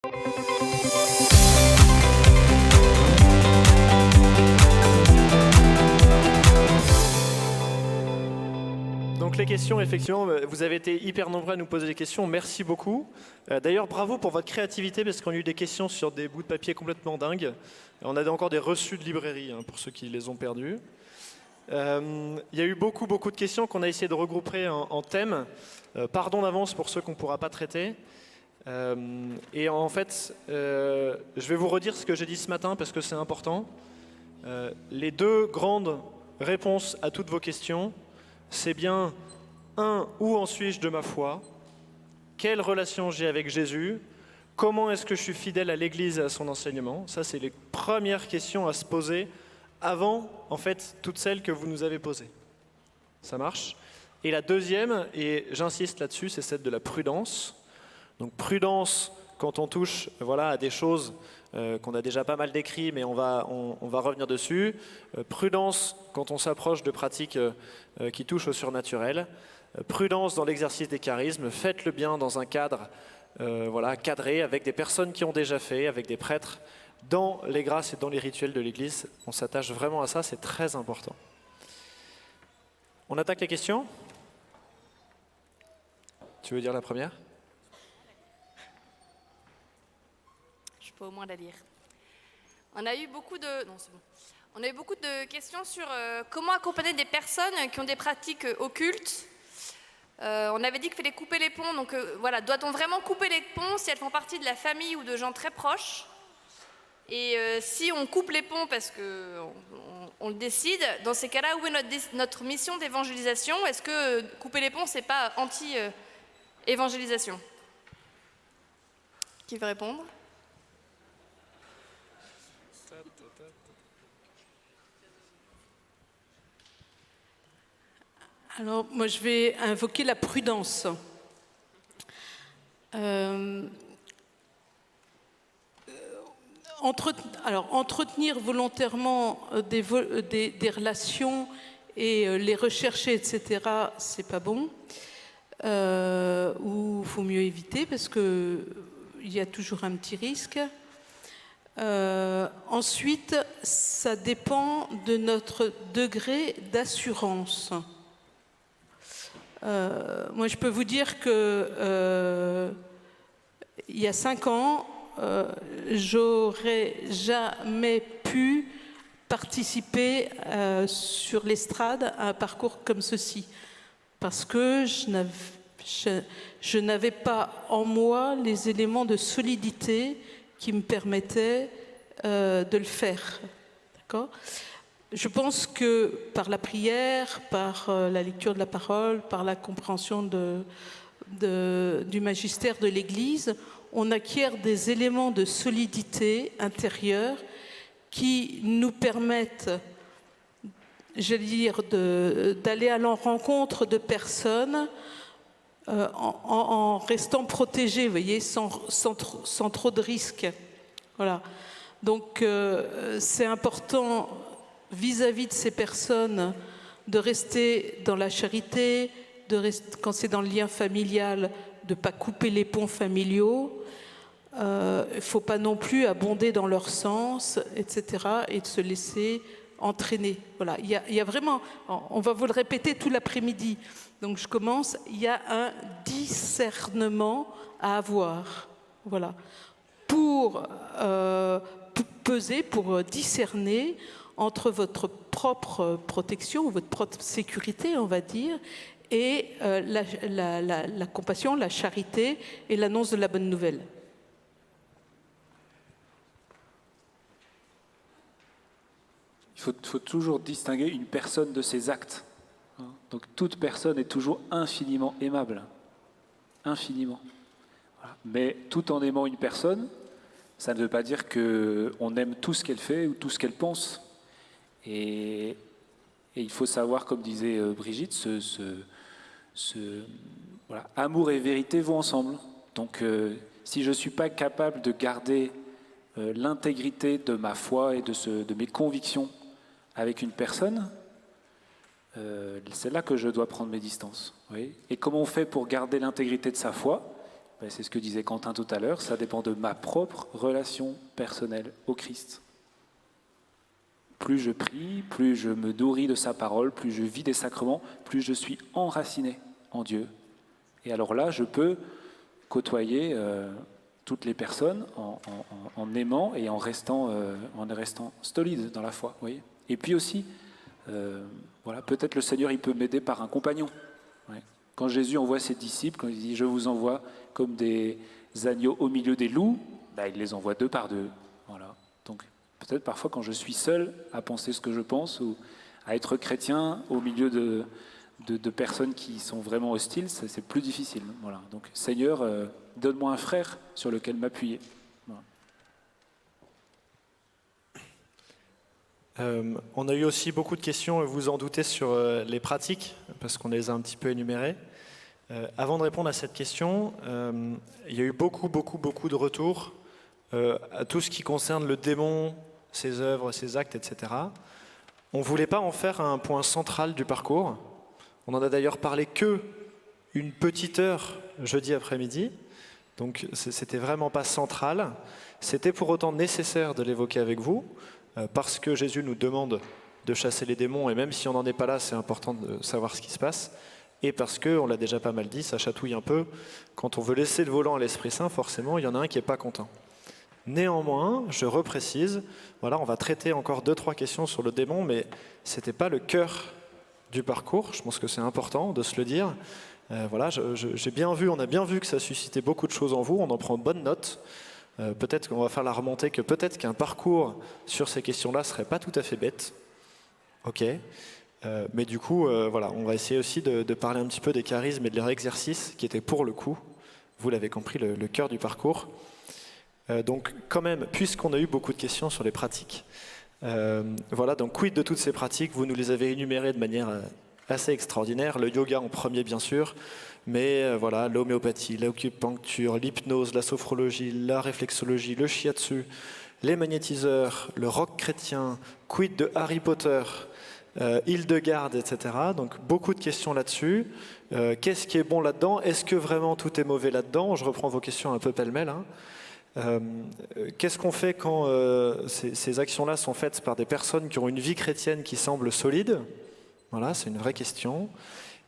Donc les questions, effectivement, vous avez été hyper nombreux à nous poser des questions, merci beaucoup. D'ailleurs, bravo pour votre créativité, parce qu'on a eu des questions sur des bouts de papier complètement dingues. On a encore des reçus de librairie, pour ceux qui les ont perdus. Il y a eu beaucoup de questions qu'on a essayé de regrouper en thèmes. Pardon d'avance pour ceux qu'on ne pourra pas traiter. Et en fait, je vais vous redire ce que j'ai dit ce matin, parce que c'est important. Les deux grandes réponses à toutes vos questions, c'est bien, où en suis-je de ma foi? Quelle relation j'ai avec Jésus? Comment est-ce que je suis fidèle à l'Église et à son enseignement? Ça, c'est les premières questions à se poser avant, en fait, toutes celles que vous nous avez posées. Ça marche? Et la deuxième, et j'insiste là-dessus, c'est celle de la prudence. Donc prudence quand on touche à des choses qu'on a déjà pas mal décrites, mais on va revenir dessus. Prudence quand on s'approche de pratiques qui touchent au surnaturel. Prudence dans l'exercice des charismes. Faites le bien dans un cadre cadré, avec des personnes qui ont déjà fait, avec des prêtres, dans les grâces et dans les rituels de l'Église. On s'attache vraiment à ça, c'est très important. On attaque les questions? Tu veux dire la première? Je peux au moins la lire. On a eu beaucoup de questions sur comment accompagner des personnes qui ont des pratiques occultes. On avait dit qu'il fallait couper les ponts. Donc doit-on vraiment couper les ponts si elles font partie de la famille ou de gens très proches? Et si on coupe les ponts parce qu'on le décide, dans ces cas-là, où est notre mission d'évangélisation? Est-ce que couper les ponts, c'est pas anti-évangélisation? Qui veut répondre? Alors, moi, je vais invoquer la prudence. Entretenir volontairement des relations et les rechercher, etc., c'est pas bon. Ou il faut mieux éviter parce qu'il y a toujours un petit risque. Ensuite, ça dépend de notre degré d'assurance. Moi, je peux vous dire que il y a 5 ans, j'aurais jamais pu participer sur l'estrade à un parcours comme ceci, parce que je n'avais pas en moi les éléments de solidité qui me permettaient de le faire. D'accord ? Je pense que par la prière, par la lecture de la parole, par la compréhension du magistère de l'Église, on acquiert des éléments de solidité intérieure qui nous permettent, j'allais dire, d'aller à la rencontre de personnes en restant protégés, vous voyez, sans trop de risques. Voilà. Donc, c'est important vis-à-vis de ces personnes de rester dans la charité, quand c'est dans le lien familial, de ne pas couper les ponts familiaux. Il ne faut pas non plus abonder dans leur sens, etc., et de se laisser entraîner. Voilà. Il y a vraiment, on va vous le répéter tout l'après-midi. Donc je commence, il y a un discernement à avoir. Voilà. Pour peser, pour discerner entre votre propre protection, votre propre sécurité, on va dire, et la compassion, la charité et l'annonce de la bonne nouvelle. Il faut toujours distinguer une personne de ses actes. Donc toute personne est toujours infiniment aimable. Infiniment. Voilà. Mais tout en aimant une personne, ça ne veut pas dire qu'on aime tout ce qu'elle fait ou tout ce qu'elle pense. Et il faut savoir, comme disait Brigitte, voilà, amour et vérité vont ensemble. Donc si je ne suis pas capable de garder l'intégrité de ma foi et de mes convictions avec une personne, c'est là que je dois prendre mes distances. Oui. Et comment on fait pour garder l'intégrité de sa foi? Ben, c'est ce que disait Quentin tout à l'heure, ça dépend de ma propre relation personnelle au Christ. Plus je prie, plus je me nourris de sa parole, plus je vis des sacrements, plus je suis enraciné en Dieu. Et alors là, je peux côtoyer toutes les personnes en aimant et en restant solide dans la foi. Vous voyez. Et puis aussi, voilà, peut-être le Seigneur il peut m'aider par un compagnon. Ouais. Quand Jésus envoie ses disciples, quand il dit « je vous envoie comme des agneaux au milieu des loups », ben, il les envoie 2 par 2. Voilà. Donc peut-être parfois quand je suis seul à penser ce que je pense ou à être chrétien au milieu de personnes qui sont vraiment hostiles, c'est plus difficile. Voilà. Donc Seigneur, donne-moi un frère sur lequel m'appuyer. Voilà. On a eu aussi beaucoup de questions, vous en doutez, sur les pratiques, parce qu'on les a un petit peu énumérées. Avant de répondre à cette question, il y a eu beaucoup de retours à tout ce qui concerne le démon, ses œuvres, ses actes, etc. On ne voulait pas en faire un point central du parcours. On en a d'ailleurs parlé que une petite heure jeudi après-midi, donc c'était vraiment pas central. C'était pour autant nécessaire de l'évoquer avec vous, parce que Jésus nous demande de chasser les démons, et même si on n'en est pas là, c'est important de savoir ce qui se passe. Et parce que, on l'a déjà pas mal dit, ça chatouille un peu. Quand on veut laisser le volant à l'Esprit Saint, forcément, il y en a un qui n'est pas content. Néanmoins, je reprécise, voilà, on va traiter encore 2-3 questions sur le démon, mais ce n'était pas le cœur du parcours. Je pense que c'est important de se le dire. Voilà, j'ai bien vu, on a bien vu que ça suscitait beaucoup de choses en vous. On en prend bonne note. Peut-être qu'on va faire la remontée que peut-être qu'un parcours sur ces questions-là serait pas tout à fait bête. Ok. Mais du coup, voilà, on va essayer aussi de parler un petit peu des charismes et de leur exercice, qui était pour le coup, vous l'avez compris, le cœur du parcours. Donc quand même, puisqu'on a eu beaucoup de questions sur les pratiques, voilà, donc quid de toutes ces pratiques, vous nous les avez énumérées de manière assez extraordinaire. Le yoga en premier, bien sûr, mais voilà, l'homéopathie, l'acupuncture, l'hypnose, la sophrologie, la réflexologie, le shiatsu, les magnétiseurs, le rock chrétien, quid de Harry Potter, Hildegarde, etc. Donc beaucoup de questions là-dessus. Qu'est-ce qui est bon là-dedans? Est-ce que vraiment tout est mauvais là-dedans? Je reprends vos questions un peu pêle-mêle. Qu'est-ce qu'on fait quand ces actions-là sont faites par des personnes qui ont une vie chrétienne qui semble solide? Voilà, c'est une vraie question.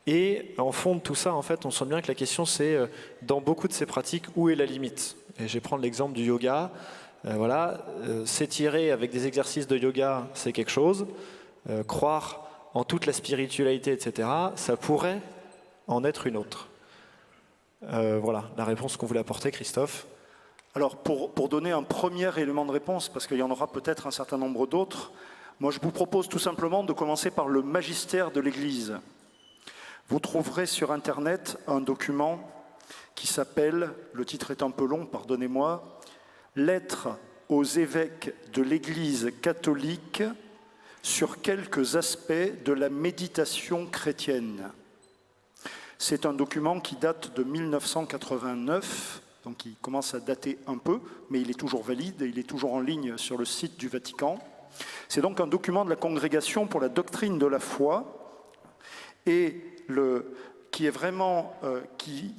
Et en fond de tout ça, en fait, on sent bien que la question, c'est dans beaucoup de ces pratiques, où est la limite? Et je vais prendre l'exemple du yoga. Voilà, s'étirer avec des exercices de yoga, c'est quelque chose. Croire en toute la spiritualité, etc., ça pourrait en être une autre. Voilà, la réponse qu'on voulait apporter, Christophe. Alors, pour donner un premier élément de réponse, parce qu'il y en aura peut-être un certain nombre d'autres, moi je vous propose tout simplement de commencer par le magistère de l'Église. Vous trouverez sur Internet un document qui s'appelle, le titre est un peu long, pardonnez-moi, « Lettres aux évêques de l'Église catholique sur quelques aspects de la méditation chrétienne ». C'est un document qui date de 1989, donc il commence à dater un peu, mais il est toujours valide et il est toujours en ligne sur le site du Vatican. C'est donc un document de la Congrégation pour la doctrine de la foi et qui est vraiment qui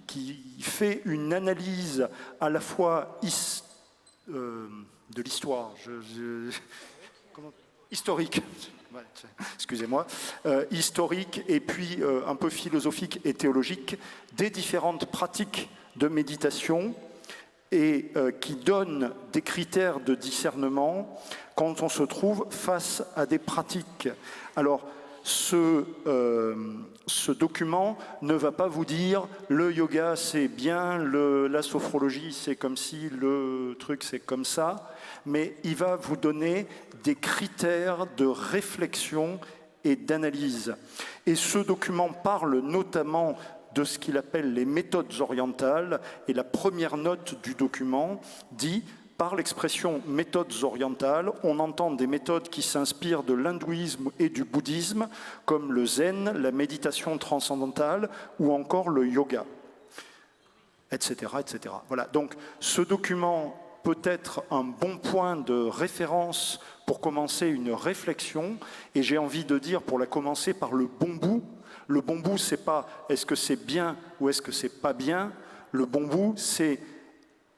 fait une analyse à la fois de l'histoire, historique. Ouais, excusez-moi, historique et puis un peu philosophique et théologique des différentes pratiques de méditation et qui donne des critères de discernement quand on se trouve face à des pratiques. Alors, ce document ne va pas vous dire le yoga c'est bien, la sophrologie c'est comme si, le truc c'est comme ça, mais il va vous donner des critères de réflexion et d'analyse. Et ce document parle notamment de ce qu'il appelle les méthodes orientales, et la première note du document dit « Par l'expression méthodes orientales, on entend des méthodes qui s'inspirent de l'hindouisme et du bouddhisme, comme le zen, la méditation transcendantale ou encore le yoga, etc. etc. » Voilà, donc ce document peut être un bon point de référence pour commencer une réflexion, et j'ai envie de dire, pour la commencer par le bon bout. Le bon bout, c'est pas est-ce que c'est bien ou est-ce que c'est pas bien. Le bon bout, c'est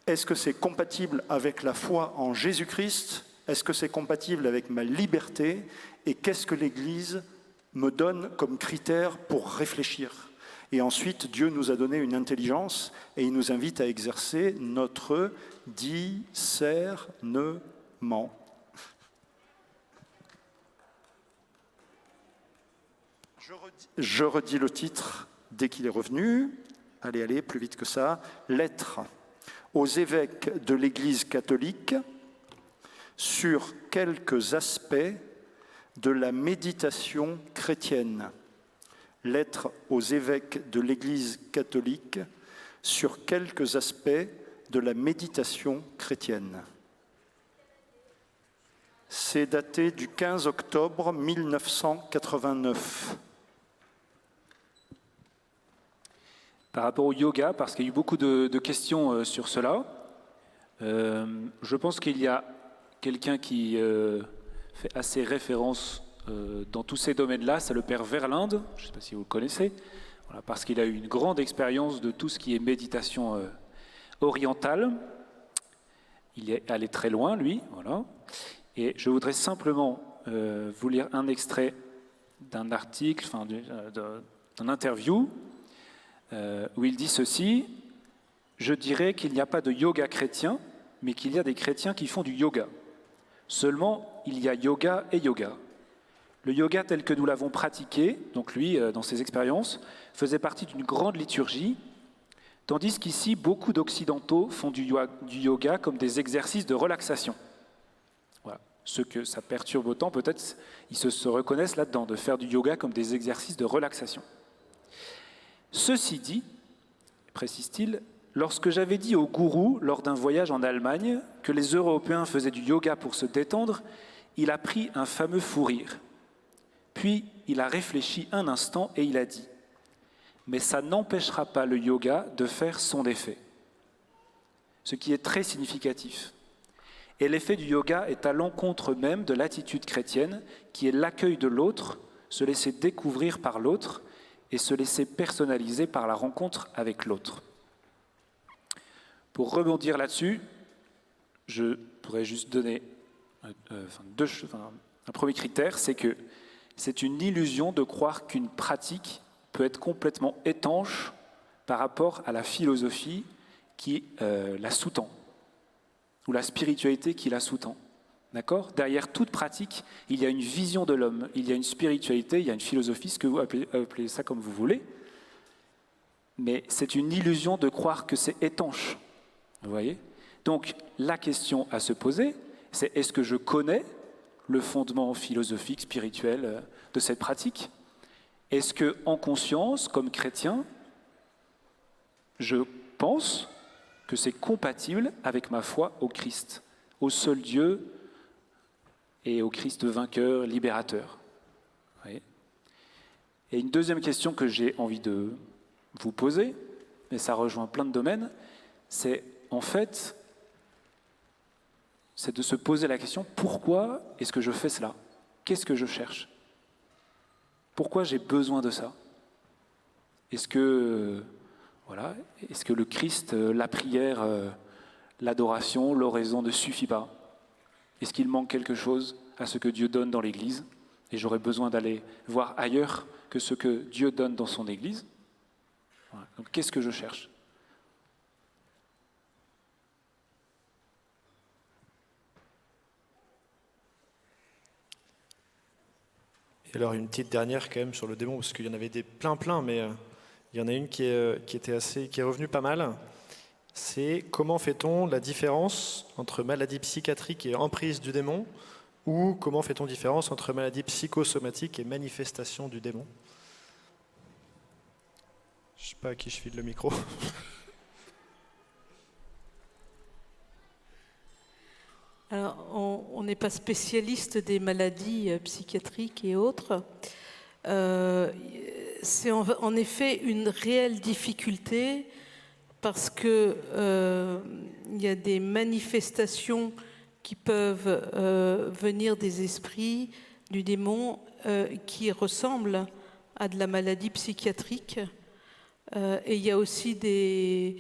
est-ce que c'est compatible avec la foi en Jésus-Christ? Est-ce que c'est compatible avec ma liberté? Et qu'est-ce que l'Église me donne comme critère pour réfléchir? Et ensuite, Dieu nous a donné une intelligence et il nous invite à exercer notre discernement. Je redis le titre dès qu'il est revenu. Allez, plus vite que ça. Lettre aux évêques de l'Église catholique sur quelques aspects de la méditation chrétienne. Lettre aux évêques de l'Église catholique sur quelques aspects de la méditation chrétienne. C'est daté du 15 octobre 1989. Par rapport au yoga, parce qu'il y a eu beaucoup de questions sur cela, je pense qu'il y a quelqu'un qui fait assez référence dans tous ces domaines-là, c'est le père Verlinde, je ne sais pas si vous le connaissez, voilà, parce qu'il a eu une grande expérience de tout ce qui est méditation orientale. Il est allé très loin, lui, voilà. Et je voudrais simplement vous lire un extrait d'un article, d'un interview, où il dit ceci: « Je dirais qu'il n'y a pas de yoga chrétien, mais qu'il y a des chrétiens qui font du yoga. Seulement, il y a yoga et yoga. Le yoga tel que nous l'avons pratiqué, donc lui, dans ses expériences, faisait partie d'une grande liturgie, tandis qu'ici, beaucoup d'Occidentaux font du yoga comme des exercices de relaxation. » Voilà. Ceux que ça perturbe autant, peut-être, ils se reconnaissent là-dedans, de faire du yoga comme des exercices de relaxation. Ceci dit, précise-t-il, lorsque j'avais dit au gourou, lors d'un voyage en Allemagne, que les Européens faisaient du yoga pour se détendre, il a pris un fameux fou rire. Puis, il a réfléchi un instant et il a dit « Mais ça n'empêchera pas le yoga de faire son effet. » Ce qui est très significatif. Et l'effet du yoga est à l'encontre même de l'attitude chrétienne, qui est l'accueil de l'autre, se laisser découvrir par l'autre, et se laisser personnaliser par la rencontre avec l'autre. Pour rebondir là-dessus, je pourrais juste donner un premier critère, c'est que c'est une illusion de croire qu'une pratique peut être complètement étanche par rapport à la philosophie qui la sous-tend, ou la spiritualité qui la sous-tend. D'accord ? Derrière toute pratique, il y a une vision de l'homme, il y a une spiritualité, il y a une philosophie, ce que vous appelez ça comme vous voulez. Mais c'est une illusion de croire que c'est étanche. Vous voyez ? Donc, la question à se poser, c'est est-ce que je connais le fondement philosophique, spirituel de cette pratique ? Est-ce que, en conscience, comme chrétien, je pense que c'est compatible avec ma foi au Christ, au seul Dieu et au Christ vainqueur, libérateur. Oui. Et une deuxième question que j'ai envie de vous poser, et ça rejoint plein de domaines, c'est en fait, c'est de se poser la question, pourquoi est-ce que je fais cela? Qu'est-ce que je cherche? Pourquoi j'ai besoin de ça? Est-ce que le Christ, la prière, l'adoration, l'oraison ne suffit pas? Est-ce qu'il manque quelque chose à ce que Dieu donne dans l'Église? Et j'aurais besoin d'aller voir ailleurs que ce que Dieu donne dans son Église. Voilà. Donc qu'est-ce que je cherche? Et alors une petite dernière quand même sur le démon, parce qu'il y en avait des plein, mais il y en a une qui est revenue pas mal. C'est comment fait-on la différence entre maladie psychiatrique et emprise du démon, ou comment fait-on différence entre maladie psychosomatique et manifestation du démon? Je ne sais pas à qui je file le micro. Alors, on n'est pas spécialiste des maladies psychiatriques et autres. C'est en effet une réelle difficulté parce que il y a des manifestations qui peuvent venir des esprits, du démon, qui ressemblent à de la maladie psychiatrique. Et il y a aussi des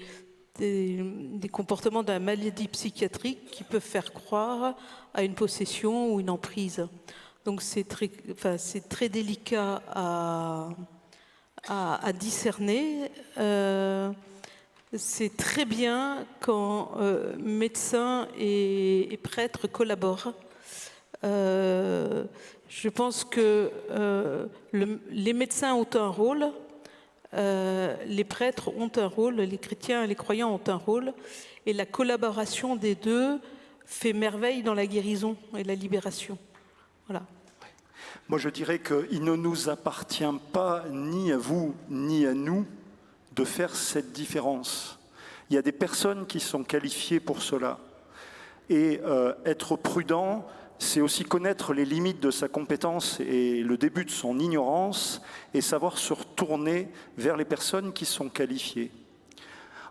des comportements d'un maladie psychiatrique qui peuvent faire croire à une possession ou une emprise. Donc c'est très délicat à discerner. C'est très bien quand médecins et prêtres collaborent. Je pense que les médecins ont un rôle, les prêtres ont un rôle, les chrétiens et les croyants ont un rôle, et la collaboration des deux fait merveille dans la guérison et la libération. Voilà. Moi, je dirais qu'il ne nous appartient pas, ni à vous, ni à nous, de faire cette différence. Il y a des personnes qui sont qualifiées pour cela. Et être prudent, c'est aussi connaître les limites de sa compétence et le début de son ignorance et savoir se retourner vers les personnes qui sont qualifiées.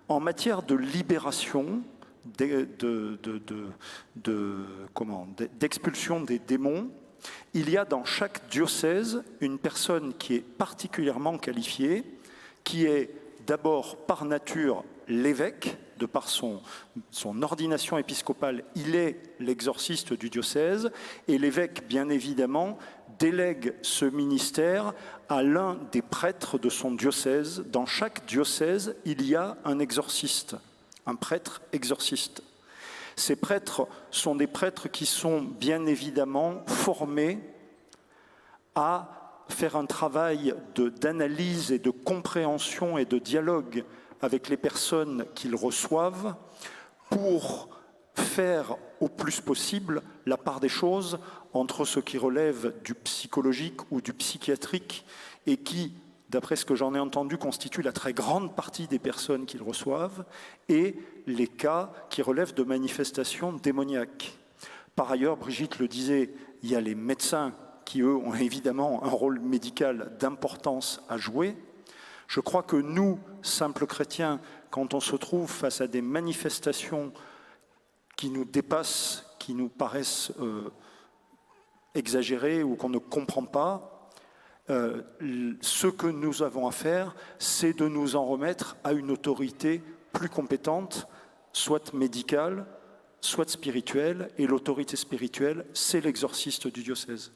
En matière de libération, d'expulsion des démons, il y a dans chaque diocèse une personne qui est particulièrement qualifiée, qui est d'abord par nature l'évêque, de par son ordination épiscopale, il est l'exorciste du diocèse, et l'évêque, bien évidemment, délègue ce ministère à l'un des prêtres de son diocèse. Dans chaque diocèse, il y a un exorciste, un prêtre exorciste. Ces prêtres sont des prêtres qui sont bien évidemment formés à faire un travail d'analyse et de compréhension et de dialogue avec les personnes qu'ils reçoivent pour faire au plus possible la part des choses entre ce qui relève du psychologique ou du psychiatrique et qui, d'après ce que j'en ai entendu, constitue la très grande partie des personnes qu'ils reçoivent, et les cas qui relèvent de manifestations démoniaques. Par ailleurs, Brigitte le disait, il y a les médecins qui, eux, ont évidemment un rôle médical d'importance à jouer. Je crois que nous, simples chrétiens, quand on se trouve face à des manifestations qui nous dépassent, qui nous paraissent exagérées ou qu'on ne comprend pas, ce que nous avons à faire, c'est de nous en remettre à une autorité plus compétente, soit médicale, soit spirituelle, et l'autorité spirituelle, c'est l'exorciste du diocèse.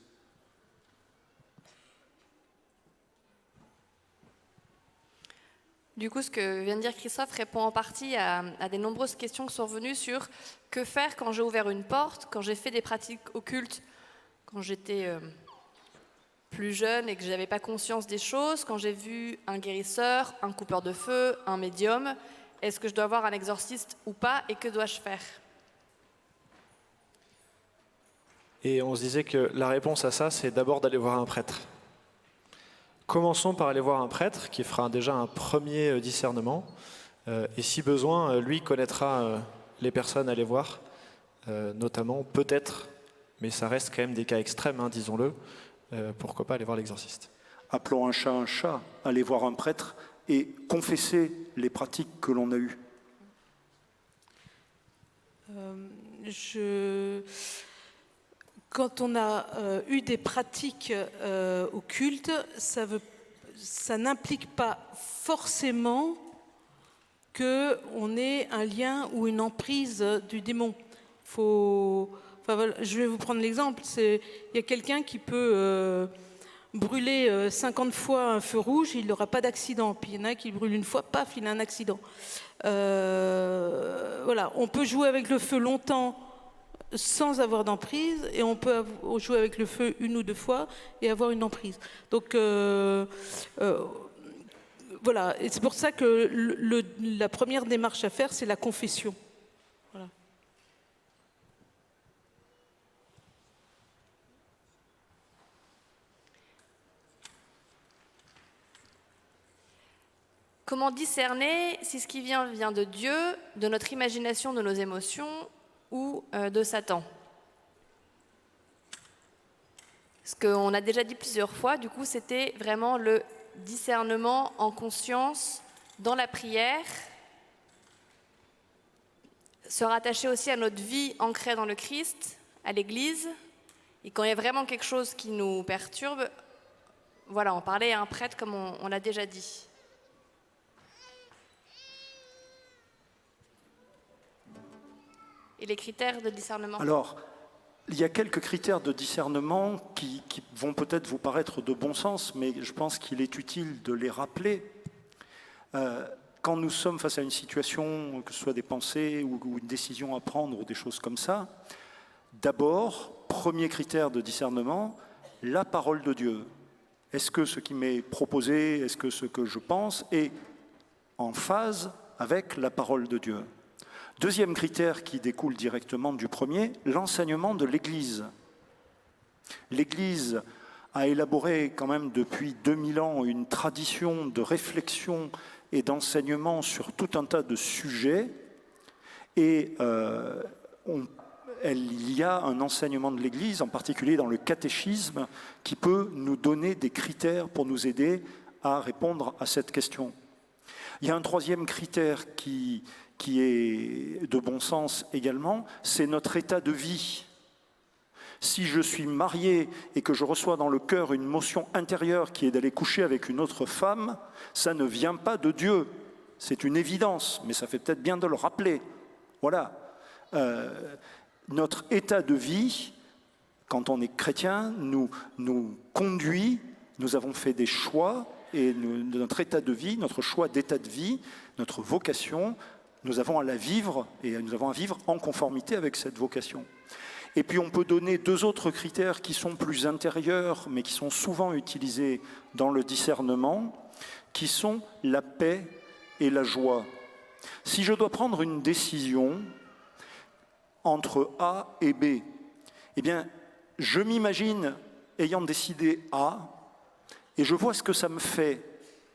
Du coup, ce que vient de dire Christophe répond en partie à des nombreuses questions qui sont venues sur que faire quand j'ai ouvert une porte, quand j'ai fait des pratiques occultes, quand j'étais plus jeune et que je n'avais pas conscience des choses, quand j'ai vu un guérisseur, un coupeur de feu, un médium, est-ce que je dois avoir un exorciste ou pas et que dois-je faire ? Et on se disait que la réponse à ça, c'est d'abord d'aller voir un prêtre. Commençons par aller voir un prêtre qui fera déjà un premier discernement. Et si besoin, lui connaîtra les personnes à aller voir, notamment peut-être, mais ça reste quand même des cas extrêmes, hein, disons-le, pourquoi pas aller voir l'exorciste. Appelons un chat, aller voir un prêtre et confesser les pratiques que l'on a eues. Quand on a eu des pratiques occultes, ça n'implique pas forcément qu'on ait un lien ou une emprise du démon. Je vais vous prendre l'exemple. Il y a quelqu'un qui peut brûler 50 fois un feu rouge, il n'aura pas d'accident. Puis il y en a qui brûle une fois, paf, il a un accident. Voilà, on peut jouer avec le feu longtemps sans avoir d'emprise, et on peut jouer avec le feu une ou deux fois et avoir une emprise. Donc voilà, et c'est pour ça que la première démarche à faire, c'est la confession. Voilà. Comment discerner si ce qui vient de Dieu, de notre imagination, de nos émotions ou de Satan ? Ce qu'on a déjà dit plusieurs fois, du coup, c'était vraiment le discernement en conscience dans la prière, se rattacher aussi à notre vie ancrée dans le Christ, à l'Église, et quand il y a vraiment quelque chose qui nous perturbe, voilà, en parler à un prêtre comme on l'a déjà dit. et les critères de discernement? Alors, il y a quelques critères de discernement qui vont peut-être vous paraître de bon sens, mais je pense qu'il est utile de les rappeler. Quand nous sommes face à une situation, que ce soit des pensées ou une décision à prendre ou des choses comme ça, d'abord, premier critère de discernement, la parole de Dieu. Est-ce que ce qui m'est proposé, est-ce que ce que je pense est en phase avec la parole de Dieu? Deuxième critère qui découle directement du premier, l'enseignement de l'Église. L'Église a élaboré quand même depuis 2000 ans une tradition de réflexion et d'enseignement sur tout un tas de sujets. Et il y a un enseignement de l'Église, en particulier dans le catéchisme, qui peut nous donner des critères pour nous aider à répondre à cette question. Il y a un troisième critère qui est de bon sens également, c'est notre état de vie. Si je suis marié et que je reçois dans le cœur une motion intérieure qui est d'aller coucher avec une autre femme, ça ne vient pas de Dieu. C'est une évidence, mais ça fait peut-être bien de le rappeler. Voilà. Notre état de vie, quand on est chrétien, nous conduit, nous avons fait des choix, et notre état de vie, notre choix d'état de vie, notre vocation, nous avons à la vivre, et nous avons à vivre en conformité avec cette vocation. Et puis on peut donner deux autres critères qui sont plus intérieurs, mais qui sont souvent utilisés dans le discernement, qui sont la paix et la joie. Si je dois prendre une décision entre A et B, eh bien, je m'imagine ayant décidé A, et je vois ce que ça me fait.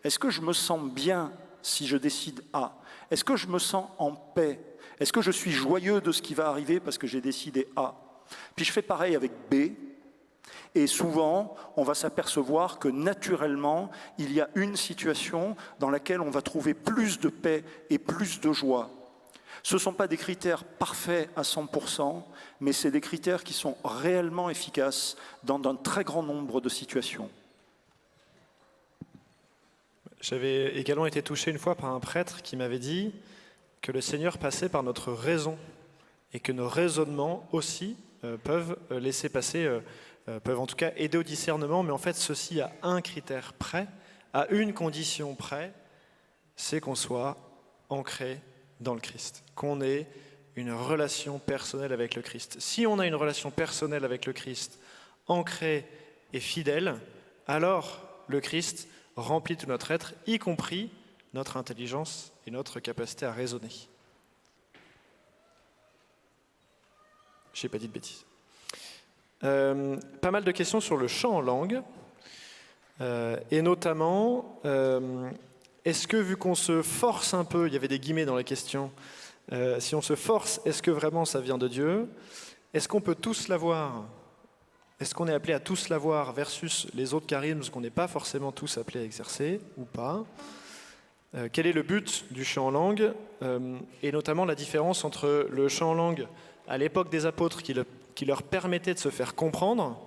Est-ce que je me sens bien si je décide A? Est-ce que je me sens en paix? Est-ce que je suis joyeux de ce qui va arriver parce que j'ai décidé A? Puis je fais pareil avec B, et souvent, on va s'apercevoir que naturellement, il y a une situation dans laquelle on va trouver plus de paix et plus de joie. Ce ne sont pas des critères parfaits à 100%, mais c'est des critères qui sont réellement efficaces dans un très grand nombre de situations. J'avais également été touché une fois par un prêtre qui m'avait dit que le Seigneur passait par notre raison et que nos raisonnements aussi peuvent laisser passer, peuvent en tout cas aider au discernement, mais en fait ceci à un critère près, à une condition près, c'est qu'on soit ancré dans le Christ, qu'on ait une relation personnelle avec le Christ. Si on a une relation personnelle avec le Christ, ancrée et fidèle, alors le Christ remplit tout notre être, y compris notre intelligence et notre capacité à raisonner. Je n'ai pas dit de bêtises. Pas mal de questions sur le chant en langue, et notamment, est-ce que vu qu'on se force un peu, il y avait des guillemets dans la question, si on se force, est-ce que vraiment ça vient de Dieu? Est-ce qu'on peut tous l'avoir? Est-ce qu'on est appelé à tous l'avoir versus les autres charismes qu'on n'est pas forcément tous appelés à exercer ou pas? Quel est le but du chant en langue? Et notamment la différence entre le chant en langue à l'époque des apôtres qui leur permettait de se faire comprendre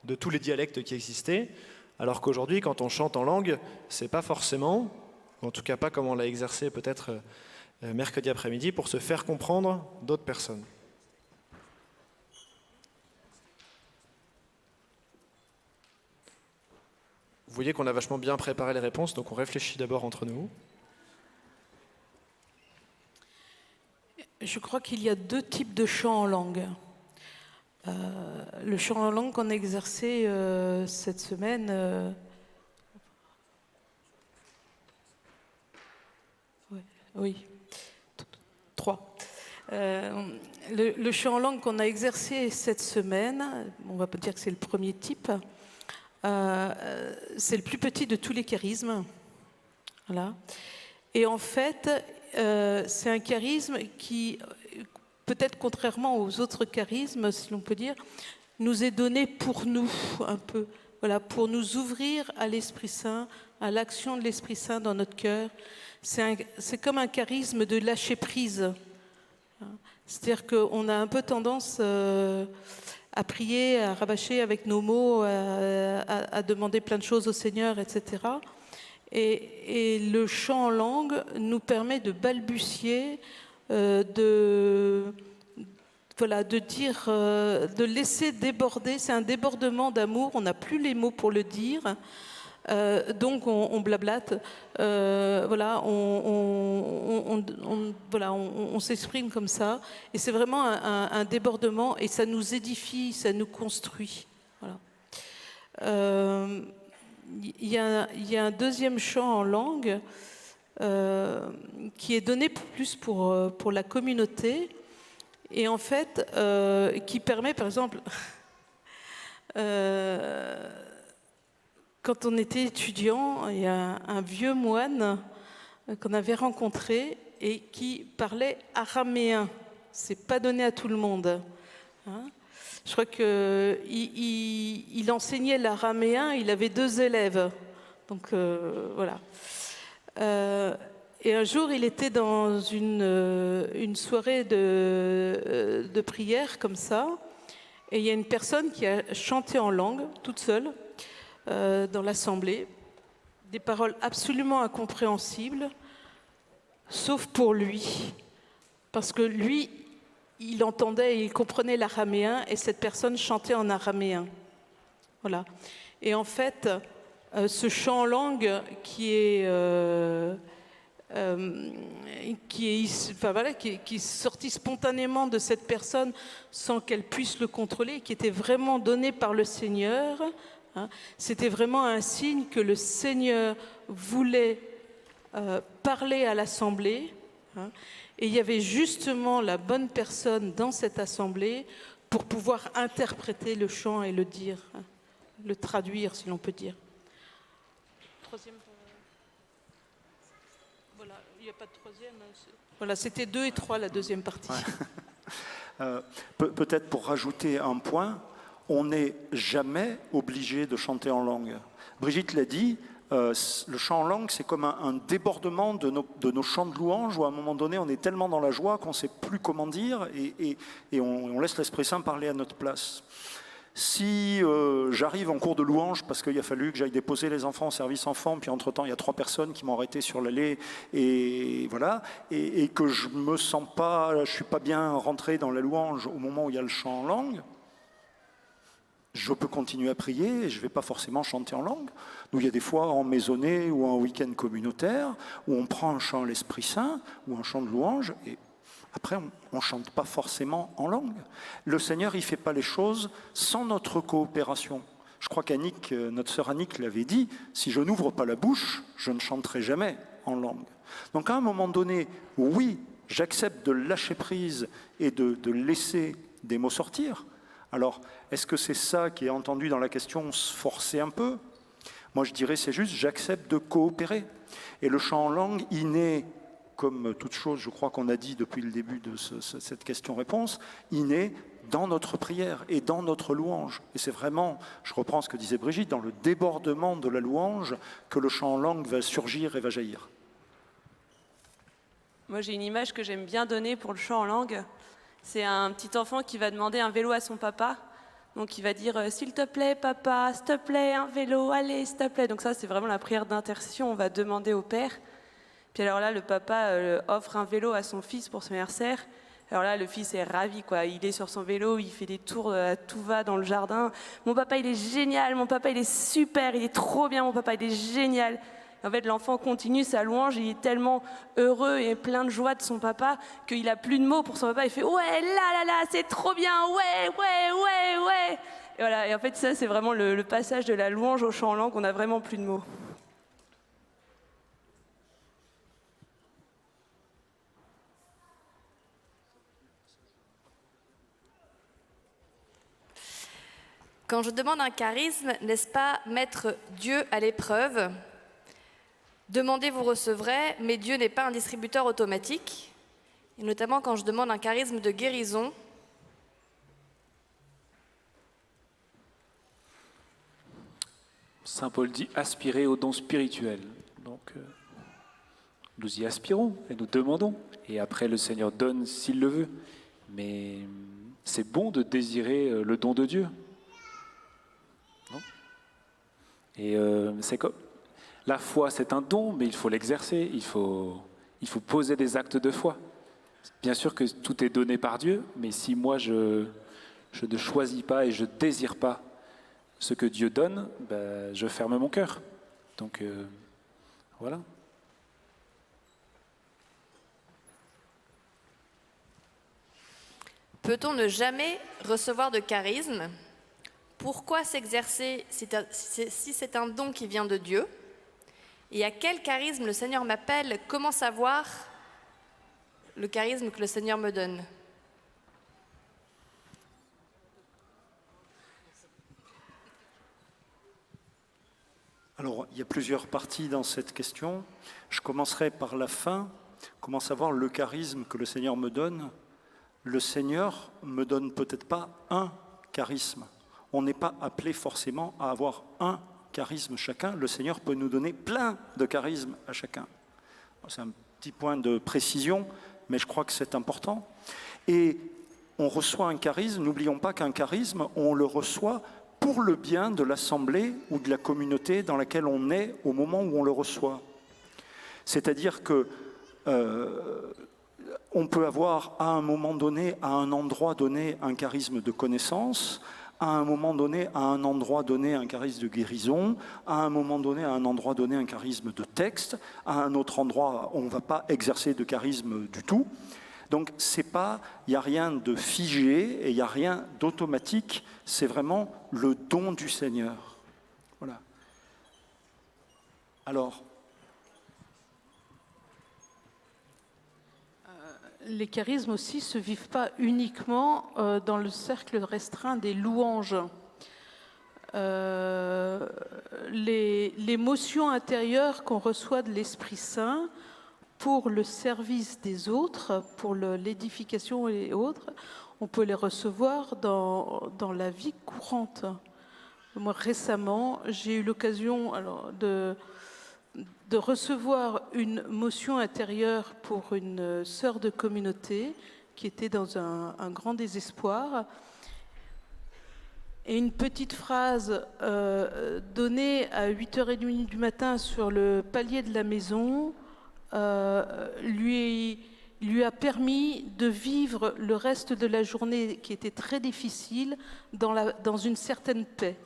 de tous les dialectes qui existaient, alors qu'aujourd'hui, quand on chante en langue, c'est pas forcément, en tout cas pas comme on l'a exercé peut-être mercredi après-midi, pour se faire comprendre d'autres personnes. Vous voyez qu'on a vachement bien préparé les réponses, donc on réfléchit d'abord entre nous. Je crois qu'il y a deux types de chants en langue. Le chant en langue qu'on a exercé cette semaine, oui, 3. Le chant en langue qu'on a exercé cette semaine, on va pas dire que c'est le premier type, c'est le plus petit de tous les charismes. Voilà. Et en fait, c'est un charisme qui, peut-être contrairement aux autres charismes, si l'on peut dire, nous est donné pour nous, un peu. Voilà, pour nous ouvrir à l'Esprit Saint, à l'action de l'Esprit Saint dans notre cœur. C'est comme un charisme de lâcher prise. C'est-à-dire qu'on a un peu tendance à prier, à rabâcher avec nos mots, à demander plein de choses au Seigneur, etc. Et le chant en langue nous permet de balbutier, de voilà, de dire, de laisser déborder. C'est un débordement d'amour. On n'a plus les mots pour le dire. Donc on blablate, voilà, voilà, on s'exprime comme ça, et c'est vraiment un débordement, et ça nous édifie, ça nous construit. Voilà. Il y a un deuxième chant en langue qui est donné plus pour la communauté, et en fait qui permet, par exemple, quand on était étudiant, il y a un vieux moine qu'on avait rencontré et qui parlait araméen. C'est pas donné à tout le monde. Hein. Je crois qu'il enseignait l'araméen, il avait 2 élèves. Donc voilà. Et un jour, il était dans une soirée de prière comme ça, et il y a une personne qui a chanté en langue, toute seule, dans l'assemblée, des paroles absolument incompréhensibles, sauf pour lui, parce que lui, il entendait et il comprenait l'araméen, et cette personne chantait en araméen. Voilà. Et en fait, ce chant en langue qui est sorti spontanément de cette personne sans qu'elle puisse le contrôler, qui était vraiment donné par le Seigneur, c'était vraiment un signe que le Seigneur voulait parler à l'assemblée, et il y avait justement la bonne personne dans cette assemblée pour pouvoir interpréter le chant et le dire, le traduire, si l'on peut dire. Troisième. Voilà, il n'y a pas de troisième. Voilà, c'était 2 et 3 la deuxième partie. Ouais. Peut-être pour rajouter un point, on n'est jamais obligé de chanter en langue. Brigitte l'a dit, le chant en langue, c'est comme un débordement de nos chants de louange, où à un moment donné, on est tellement dans la joie qu'on ne sait plus comment dire, et on laisse l'Esprit Saint parler à notre place. Si j'arrive en cours de louange, parce qu'il a fallu que j'aille déposer les enfants au service enfant, puis entre-temps, il y a 3 personnes qui m'ont arrêté sur l'allée, et voilà, et que je me sens pas, je suis pas bien rentré dans la louange au moment où il y a le chant en langue, je peux continuer à prier et je ne vais pas forcément chanter en langue. Nous, il y a des fois en maisonnée ou en week-end communautaire où on prend un chant à l'Esprit Saint ou un chant de louange et après, on ne chante pas forcément en langue. Le Seigneur, il ne fait pas les choses sans notre coopération. Je crois qu'Annick, notre sœur Annick l'avait dit, si je n'ouvre pas la bouche, je ne chanterai jamais en langue. Donc à un moment donné, oui, j'accepte de lâcher prise et de laisser des mots sortir. Alors, est-ce que c'est ça qui est entendu dans la question, se forcer un peu? Moi, je dirais, c'est juste, j'accepte de coopérer. Et le chant en langue, il naît, comme toute chose, je crois qu'on a dit depuis le début de cette question-réponse, il naît dans notre prière et dans notre louange. Et c'est vraiment, je reprends ce que disait Brigitte, dans le débordement de la louange que le chant en langue va surgir et va jaillir. Moi, j'ai une image que j'aime bien donner pour le chant en langue. C'est un petit enfant qui va demander un vélo à son papa. Donc il va dire « S'il te plaît, papa, s'il te plaît, un vélo, allez, s'il te plaît ». Donc ça, c'est vraiment la prière d'intercession. On va demander au Père. Puis alors là, le papa offre un vélo à son fils pour son anniversaire. Alors là, le fils est ravi, quoi. Il est sur son vélo, il fait des tours à tout va dans le jardin. « Mon papa, il est génial, mon papa, il est super, il est trop bien, mon papa, il est génial ». En fait, l'enfant continue sa louange, il est tellement heureux et plein de joie de son papa qu'il n'a plus de mots pour son papa. Il fait « Ouais, là, c'est trop bien, ouais ». Et voilà. Et en fait, ça, c'est vraiment le passage de la louange au chant en langue, on n'a vraiment plus de mots. Quand je demande un charisme, n'est-ce pas mettre Dieu à l'épreuve ? Demandez, vous recevrez, mais Dieu n'est pas un distributeur automatique. Et notamment quand je demande un charisme de guérison. Saint Paul dit aspirer aux dons spirituels. Donc, nous y aspirons et nous demandons. Et après, le Seigneur donne s'il le veut. Mais c'est bon de désirer le don de Dieu. Non ? Et c'est comme... La foi, c'est un don, mais il faut l'exercer, il faut poser des actes de foi. Bien sûr que tout est donné par Dieu, mais si moi je ne choisis pas et je ne désire pas ce que Dieu donne, ben, je ferme mon cœur. Donc voilà. Peut-on ne jamais recevoir de charisme? Pourquoi s'exercer si c'est un don qui vient de Dieu? Et à quel charisme le Seigneur m'appelle? Comment savoir le charisme que le Seigneur me donne? Alors, il y a plusieurs parties dans cette question. Je commencerai par la fin. Comment savoir le charisme que le Seigneur me donne? Le Seigneur me donne peut-être pas un charisme. On n'est pas appelé forcément à avoir un charisme chacun. Le Seigneur peut nous donner plein de charismes à chacun. C'est un petit point de précision, mais je crois que c'est important. Et on reçoit un charisme. N'oublions pas qu'un charisme, on le reçoit pour le bien de l'assemblée ou de la communauté dans laquelle on est au moment où on le reçoit. C'est-à-dire que on peut avoir à un moment donné, à un endroit donné, un charisme de connaissance, à un moment donné, à un endroit donné, un charisme de guérison, à un moment donné, à un endroit donné, un charisme de texte, à un autre endroit, on ne va pas exercer de charisme du tout. Donc, il n'y a rien de figé et il n'y a rien d'automatique, c'est vraiment le don du Seigneur. Voilà. Alors, les charismes aussi ne se vivent pas uniquement dans le cercle restreint des louanges. L'émotion intérieure qu'on reçoit de l'Esprit Saint pour le service des autres, pour l'édification et autres, on peut les recevoir dans la vie courante. Moi, récemment, j'ai eu l'occasion de recevoir une motion intérieure pour une sœur de communauté qui était dans un grand désespoir. Et une petite phrase donnée à 8h30 du matin sur le palier de la maison lui a permis de vivre le reste de la journée qui était très difficile dans une certaine paix.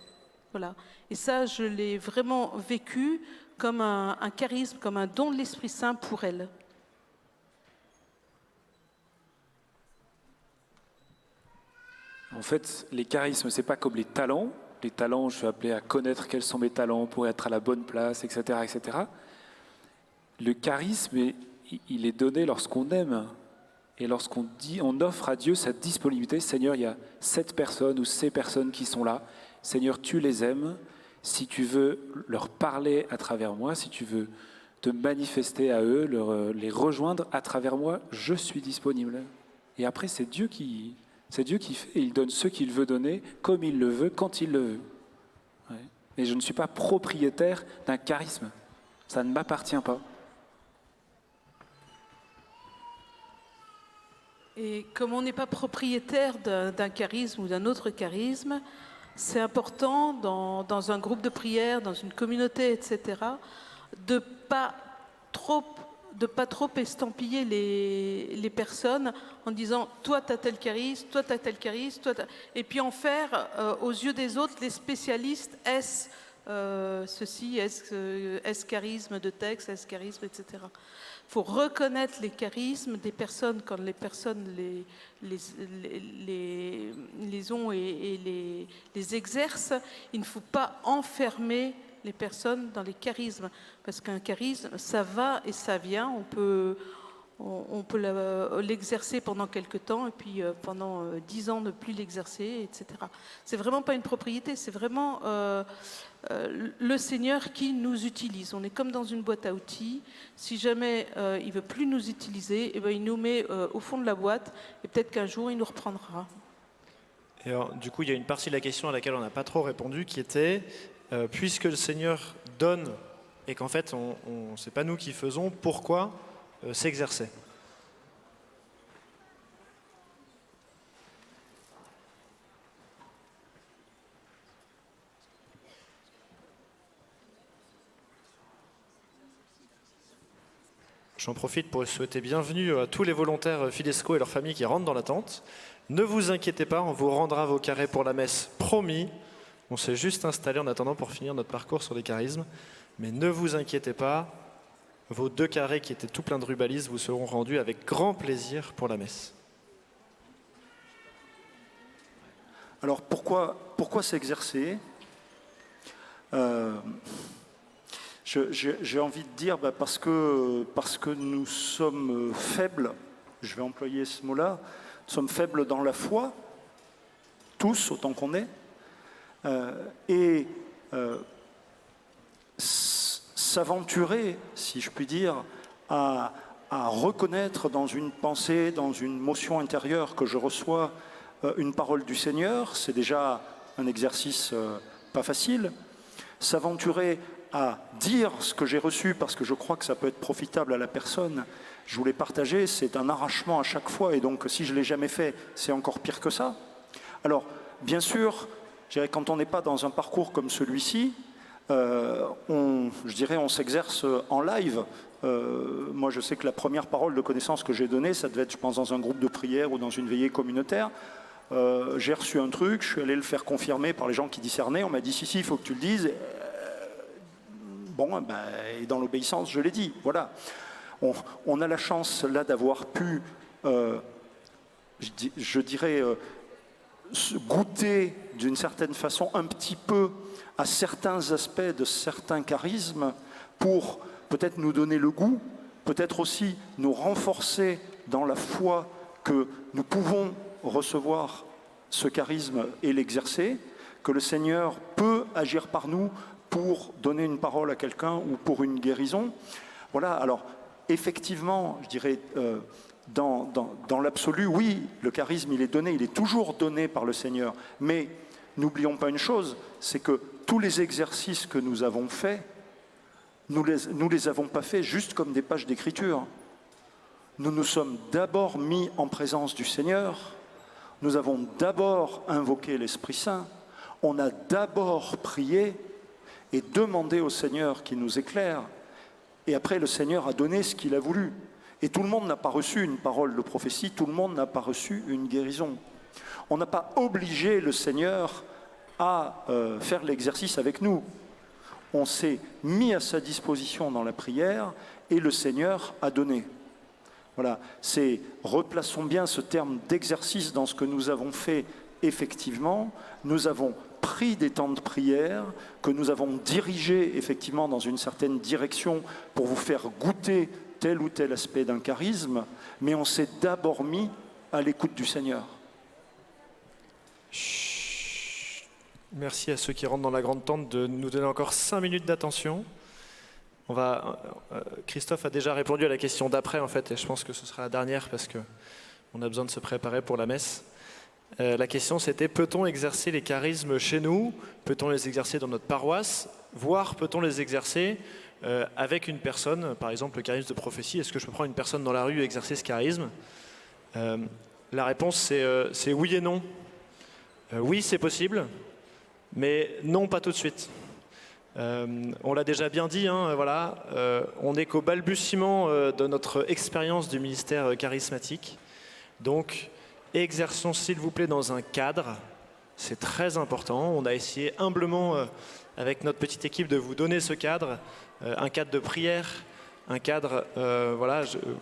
Voilà. Et ça, je l'ai vraiment vécu comme un charisme, comme un don de l'Esprit Saint pour elle. En fait, les charismes, ce n'est pas comme les talents. Les talents, je suis appelé à connaître quels sont mes talents pour être à la bonne place, etc. etc. Le charisme, il est donné lorsqu'on aime et lorsqu'on on offre à Dieu cette disponibilité. Seigneur, il y a cette personne ou ces personnes qui sont là. Seigneur, tu les aimes. Si tu veux leur parler à travers moi, si tu veux te manifester à eux, les rejoindre à travers moi, je suis disponible. Et après, c'est Dieu qui fait. Il donne ce qu'il veut donner, comme il le veut, quand il le veut. Ouais. Et je ne suis pas propriétaire d'un charisme. Ça ne m'appartient pas. Et comme on n'est pas propriétaire d'un charisme ou d'un autre charisme, c'est important dans un groupe de prière, dans une communauté, etc., de pas trop estampiller les personnes en disant « toi, tu as tel charisme, toi, tu as tel charisme, toi, et puis en faire, aux yeux des autres, les spécialistes, est-ce ceci, est-ce charisme de texte, est-ce charisme, etc. Il faut reconnaître les charismes des personnes quand les personnes les ont et les exercent. Il ne faut pas enfermer les personnes dans les charismes, parce qu'un charisme, ça va et ça vient. On peut l'exercer pendant quelques temps et puis pendant 10 ans ne plus l'exercer, etc. C'est vraiment pas une propriété, c'est vraiment le Seigneur qui nous utilise. On est comme dans une boîte à outils. Si jamais il veut plus nous utiliser, eh ben, il nous met au fond de la boîte et peut-être qu'un jour il nous reprendra. Et alors, du coup, il y a une partie de la question à laquelle on n'a pas trop répondu qui était puisque le Seigneur donne et qu'en fait, c'est pas nous qui faisons, pourquoi s'exercer? J'en profite pour souhaiter bienvenue à tous les volontaires Fidesco et leurs familles qui rentrent dans la tente. Ne vous inquiétez pas, on vous rendra vos carrés pour la messe, promis. On s'est juste installé en attendant pour finir notre parcours sur les charismes. Mais ne vous inquiétez pas, vos 2 carrés qui étaient tout pleins de rubalises vous seront rendus avec grand plaisir pour la messe. Alors pourquoi s'exercer J'ai envie de dire parce que nous sommes faibles, je vais employer ce mot-là, nous sommes faibles dans la foi, tous autant qu'on est, et s'aventurer, si je puis dire, à reconnaître dans une pensée, dans une motion intérieure que je reçois une parole du Seigneur, c'est déjà un exercice pas facile. S'aventurer à dire ce que j'ai reçu parce que je crois que ça peut être profitable à la personne, je voulais partager, c'est un arrachement à chaque fois et donc si je ne l'ai jamais fait, c'est encore pire que ça. Alors, bien sûr, je dirais, quand on n'est pas dans un parcours comme celui-ci, on s'exerce en live. Moi, je sais que la première parole de connaissance que j'ai donnée, ça devait être, je pense, dans un groupe de prière ou dans une veillée communautaire. J'ai reçu un truc, je suis allé le faire confirmer par les gens qui discernaient. On m'a dit, si, il faut que tu le dises. Et dans l'obéissance, je l'ai dit. Voilà. On a la chance, là, d'avoir pu, je dirais, goûter d'une certaine façon un petit peu à certains aspects de certains charismes pour peut-être nous donner le goût, peut-être aussi nous renforcer dans la foi que nous pouvons recevoir ce charisme et l'exercer, que le Seigneur peut agir par nous pour donner une parole à quelqu'un ou pour une guérison. Voilà, alors effectivement, je dirais, dans l'absolu, oui, le charisme, il est donné, il est toujours donné par le Seigneur. Mais n'oublions pas une chose, c'est que tous les exercices que nous avons faits, nous les avons pas faits juste comme des pages d'écriture. Nous nous sommes d'abord mis en présence du Seigneur, nous avons d'abord invoqué l'Esprit Saint, on a d'abord prié et demandé au Seigneur qu'il nous éclaire, et après le Seigneur a donné ce qu'il a voulu. Et tout le monde n'a pas reçu une parole de prophétie, tout le monde n'a pas reçu une guérison. On n'a pas obligé le Seigneur à faire l'exercice avec nous. On s'est mis à sa disposition dans la prière et le Seigneur a donné. Voilà, replaçons bien ce terme d'exercice dans ce que nous avons fait effectivement. Nous avons pris des temps de prière, que nous avons dirigés effectivement dans une certaine direction pour vous faire goûter tel ou tel aspect d'un charisme, mais on s'est d'abord mis à l'écoute du Seigneur. Chut. Merci à ceux qui rentrent dans la grande tente de nous donner encore 5 minutes d'attention. Christophe a déjà répondu à la question d'après en fait, et je pense que ce sera la dernière parce qu'on a besoin de se préparer pour la messe. La question c'était, peut-on exercer les charismes chez nous? Peut-on les exercer dans notre paroisse? Voire peut-on les exercer avec une personne, par exemple le charisme de prophétie? Est-ce que je peux prendre une personne dans la rue et exercer ce charisme? La réponse c'est oui et non. Oui, c'est possible, mais non, pas tout de suite. On l'a déjà bien dit, on n'est qu'au balbutiement de notre expérience du ministère charismatique. Donc, exerçons s'il vous plaît dans un cadre, c'est très important. On a essayé humblement avec notre petite équipe de vous donner ce cadre, un cadre de prière, un cadre,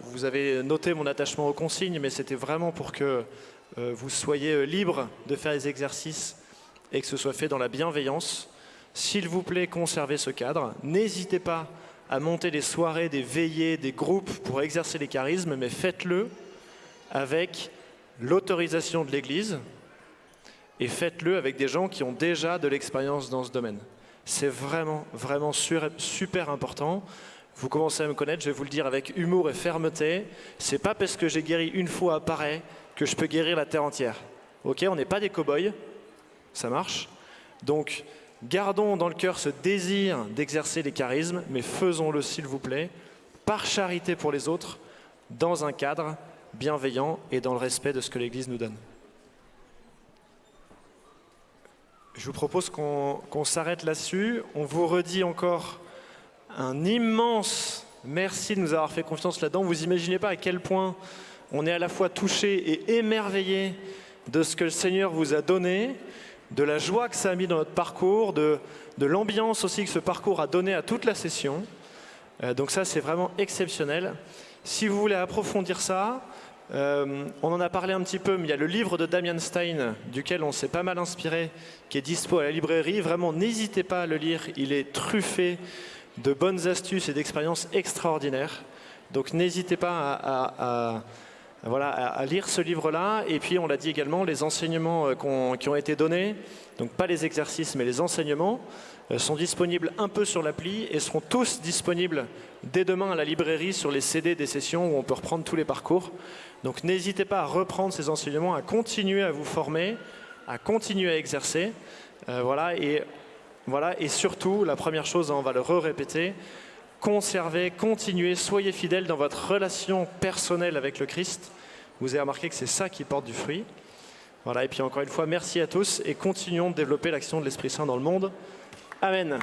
vous avez noté mon attachement aux consignes, mais c'était vraiment pour que vous soyez libres de faire les exercices et que ce soit fait dans la bienveillance. S'il vous plaît, conservez ce cadre. N'hésitez pas à monter des soirées, des veillées, des groupes pour exercer les charismes, mais faites-le avec l'autorisation de l'Église et faites-le avec des gens qui ont déjà de l'expérience dans ce domaine. C'est vraiment, vraiment super important. Vous commencez à me connaître, je vais vous le dire avec humour et fermeté. C'est pas parce que j'ai guéri une fois à Paray que je peux guérir la terre entière. Ok, on n'est pas des cow-boys, ça marche. Donc, gardons dans le cœur ce désir d'exercer les charismes, mais faisons-le s'il vous plaît, par charité pour les autres, dans un cadre bienveillant et dans le respect de ce que l'Église nous donne. Je vous propose qu'on s'arrête là-dessus. On vous redit encore un immense Merci de nous avoir fait confiance là-dedans. Vous imaginez pas à quel point on est à la fois touché et émerveillé de ce que le Seigneur vous a donné, de la joie que ça a mis dans notre parcours, de l'ambiance aussi que ce parcours a donné à toute la session. Donc ça, c'est vraiment exceptionnel. Si vous voulez approfondir ça, on en a parlé un petit peu, mais il y a le livre de Damian Stein, duquel on s'est pas mal inspiré, qui est dispo à la librairie. Vraiment, n'hésitez pas à le lire. Il est truffé de bonnes astuces et d'expériences extraordinaires. Donc n'hésitez pas à lire ce livre-là. Et puis, on l'a dit également, les enseignements qui ont été donnés, donc pas les exercices, mais les enseignements, sont disponibles un peu sur l'appli et seront tous disponibles dès demain à la librairie sur les CD des sessions où on peut reprendre tous les parcours. Donc n'hésitez pas à reprendre ces enseignements, à continuer à vous former, à continuer à exercer. Et surtout, la première chose, on va le répéter, conservez, continuez, soyez fidèles dans votre relation personnelle avec le Christ. Vous avez remarqué que c'est ça qui porte du fruit. Voilà, et puis encore une fois, merci à tous et continuons de développer l'action de l'Esprit Saint dans le monde. Amen.